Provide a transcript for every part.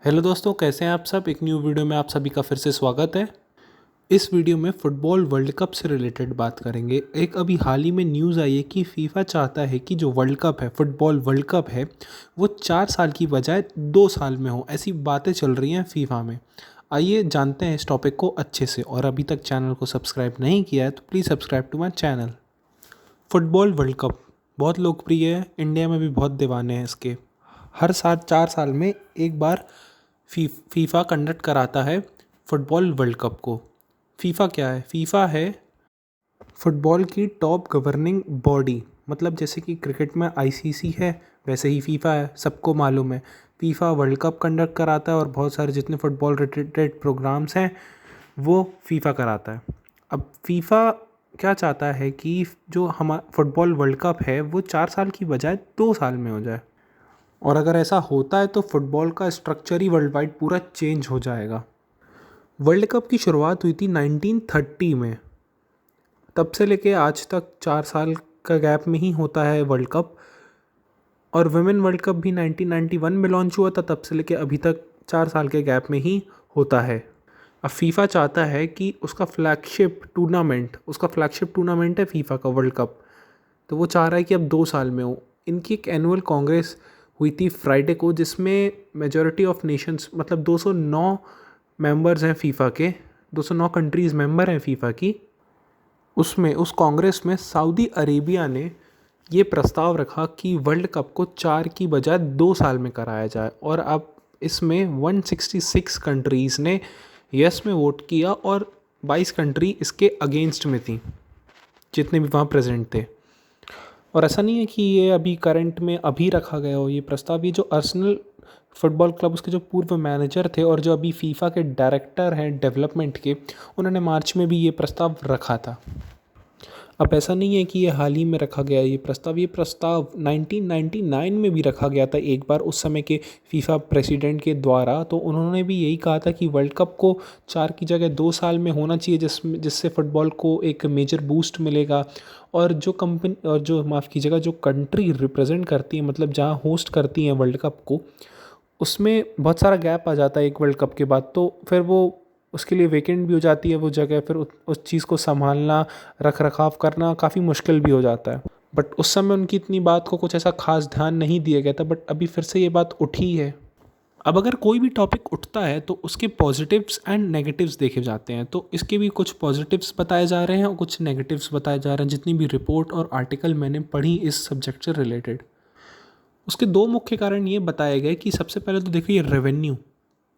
Hello दोस्तों, कैसे हैं आप सब। एक न्यू वीडियो में आप सभी का फिर से स्वागत है। इस वीडियो में फुटबॉल वर्ल्ड कप से रिलेटेड बात करेंगे। एक अभी हाल ही में न्यूज़ आई है कि फीफा चाहता है कि जो वर्ल्ड कप है, फुटबॉल वर्ल्ड कप है, वो 4 साल की बजाय 2 साल में हो। ऐसी बातें चल रही हैं फीफा में। आइए जानते हैं इस टॉपिक को अच्छे से। और अभी तक चैनल को सब्सक्राइब नहीं किया है तो please subscribe to my channel. Football world cup बहुत लोकप्रिय है, इंडिया में भी बहुत दीवाने हैं इसके। हर साल 4 साल में एक बार फीफा कंडक्ट कराता है फुटबॉल वर्ल्ड कप को। फीफा क्या है? फीफा है फुटबॉल की टॉप गवर्निंग बॉडी। मतलब जैसे कि क्रिकेट में आईसीसी है, वैसे ही फीफा है, सबको मालूम है। फीफा वर्ल्ड कप कंडक्ट कराता है और बहुत सारे जितने फुटबॉल रिलेटेड प्रोग्राम्स हैं वो फीफा कराता है। अब फीफा क्या चाहता है कि जो हमारा फुटबॉल वर्ल्ड कप है वो 4 साल की बजाय 2 साल में हो जाए। और अगर ऐसा होता है तो फुटबॉल का स्ट्रक्चर ही वर्ल्ड वाइड पूरा चेंज हो जाएगा। वर्ल्ड कप की शुरुआत हुई थी 1930 में। तब से लेके आज तक 4 साल का गैप में ही होता है वर्ल्ड कप। और वुमेन वर्ल्ड कप भी 1991 में लॉन्च हुआ था, तब से लेके अभी तक 4 साल के गैप में ही होता है। अब फीफा चाहता है कि उसका फ्लैगशिप टूर्नामेंट है फीफा का वर्ल्ड कप, तो वो चाह रहा है कि अब 2 साल में हो। इनकी एक एनुअल कांग्रेस हुई थी फ्राइडे को, जिसमें मेजॉरिटी ऑफ नेशंस मतलब 209 मेंबर्स हैं फीफा के, 209 कंट्रीज़ मेंबर हैं फीफा की। उसमें उस कांग्रेस में सऊदी अरेबिया ने ये प्रस्ताव रखा कि वर्ल्ड कप को 4 की बजाय 2 साल में कराया जाए। और अब इसमें 166 कंट्रीज़ ने यस में वोट किया और 22 कंट्री इसके अगेंस्ट में थी, जितने भी वहाँ प्रेजेंट थे। और ऐसा नहीं है कि ये अभी करंट में अभी रखा गया हो ये प्रस्ताव। ये जो अर्सेनल फुटबॉल क्लब, उसके जो पूर्व मैनेजर थे और जो अभी फीफा के डायरेक्टर हैं डेवलपमेंट के, उन्होंने मार्च में भी ये प्रस्ताव रखा था। अब ऐसा नहीं है कि ये हाल ही में रखा गया ये प्रस्ताव 1999 में भी रखा गया था एक बार, उस समय के फीफा प्रेसिडेंट के द्वारा। तो उन्होंने भी यही कहा था कि वर्ल्ड कप को 4 की जगह 2 साल में होना चाहिए, जिससे फ़ुटबॉल को एक मेजर बूस्ट मिलेगा। और जो कंपनी और जो माफ़ कीजिएगा जो कंट्री रिप्रेजेंट करती है, मतलब जहाँ होस्ट करती हैं वर्ल्ड कप को, उसमें बहुत सारा गैप आ जाता है एक वर्ल्ड कप के बाद। तो फिर वो उसके लिए वेकेंट भी हो जाती है वो जगह। फिर उस चीज़ को संभालना, रख रखाव करना काफ़ी मुश्किल भी हो जाता है। बट उस समय उनकी इतनी बात को कुछ ऐसा खास ध्यान नहीं दिया गया था, बट अभी फिर से ये बात उठी है। अब अगर कोई भी टॉपिक उठता है तो उसके पॉजिटिव्स एंड नेगेटिव्स देखे जाते हैं। तो इसके भी कुछ पॉजिटिव्स बताए जा रहे हैं और कुछ नेगेटिव्स बताए जा रहे हैं, जितनी भी रिपोर्ट और आर्टिकल मैंने पढ़ी इस सब्जेक्ट से रिलेटेड। उसके दो मुख्य कारण ये बताए गए कि सबसे पहले तो देखिए रेवेन्यू।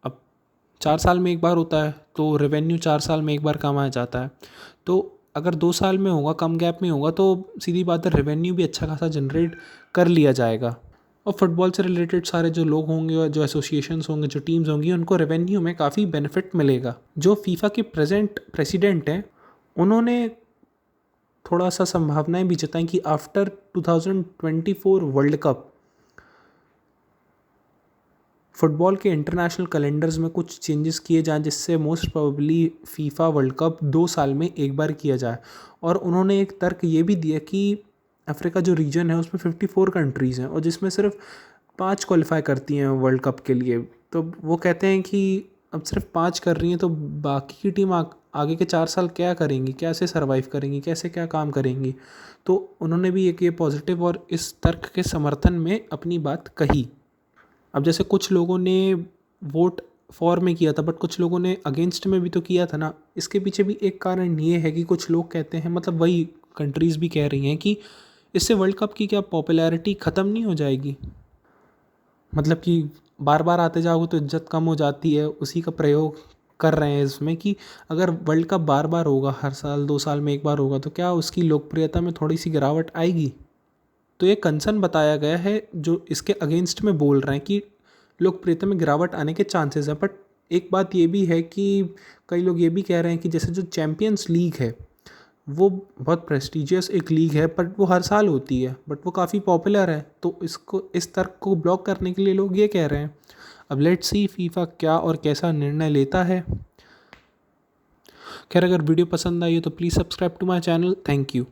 अब 4 साल में एक बार होता है तो रेवेन्यू 4 साल में एक बार कमाया जाता है। तो अगर 2 साल में होगा, कम गैप में होगा, तो सीधी बात है रेवेन्यू भी अच्छा खासा जनरेट कर लिया जाएगा। और फुटबॉल से रिलेटेड सारे जो लोग होंगे और जो एसोसिएशंस होंगे, जो टीम्स होंगी, उनको रेवेन्यू में काफ़ी बेनिफिट मिलेगा। जो फीफा के प्रेजेंट प्रेसिडेंट हैं, उन्होंने थोड़ा सा संभावनाएं भी जताई कि आफ्टर 2024 वर्ल्ड कप फुटबॉल के इंटरनेशनल कैलेंडर्स में कुछ चेंजेस किए जाएँ, जिससे most probably FIFA world cup 2 साल में एक बार किया जाए। और उन्होंने एक तर्क ये भी दिया कि अफ्रीका जो रीजन है उसमें 54 कंट्रीज़ हैं और जिसमें सिर्फ 5 क्वालिफाई करती हैं वर्ल्ड कप के लिए। तो वो कहते हैं कि अब सिर्फ 5 कर रही हैं तो बाकी की टीम आगे के 4 साल क्या करेंगी, कैसे सर्वाइव करेंगी, कैसे क्या काम करेंगी। तो उन्होंने भी एक ये पॉजिटिव और इस तर्क के समर्थन में अपनी बात कही। अब जैसे कुछ लोगों ने वोट फॉर में किया था, बट कुछ लोगों ने अगेंस्ट में भी तो किया था ना। इसके पीछे भी एक कारण ये है कि कुछ लोग कहते हैं, मतलब वही कंट्रीज़ भी कह रही हैं कि इससे वर्ल्ड कप की क्या पॉपुलैरिटी ख़त्म नहीं हो जाएगी। मतलब कि बार बार आते जाओगे तो इज्जत कम हो जाती है। उसी का प्रयोग कर रहे हैं इसमें कि अगर वर्ल्ड कप बार बार होगा, हर साल 2 साल में एक बार होगा, तो क्या उसकी लोकप्रियता में थोड़ी सी गिरावट आएगी। तो ये कंसर्न बताया गया है जो इसके अगेंस्ट में बोल रहे हैं कि लोकप्रियता में गिरावट आने के चांसेस है। बट एक बात ये भी है कि कई लोग ये भी कह रहे हैं कि जैसे जो चैम्पियंस लीग है वो बहुत प्रेस्टिजियस एक लीग है, बट वो हर साल होती है, बट वो काफ़ी पॉपुलर है। तो इसको इस तर्क को ब्लॉक करने के लिए लोग ये कह रहे हैं। अब लेट्स सी फीफा क्या और कैसा निर्णय लेता है। खैर, अगर वीडियो पसंद आई हो तो please subscribe to my channel. Thank you.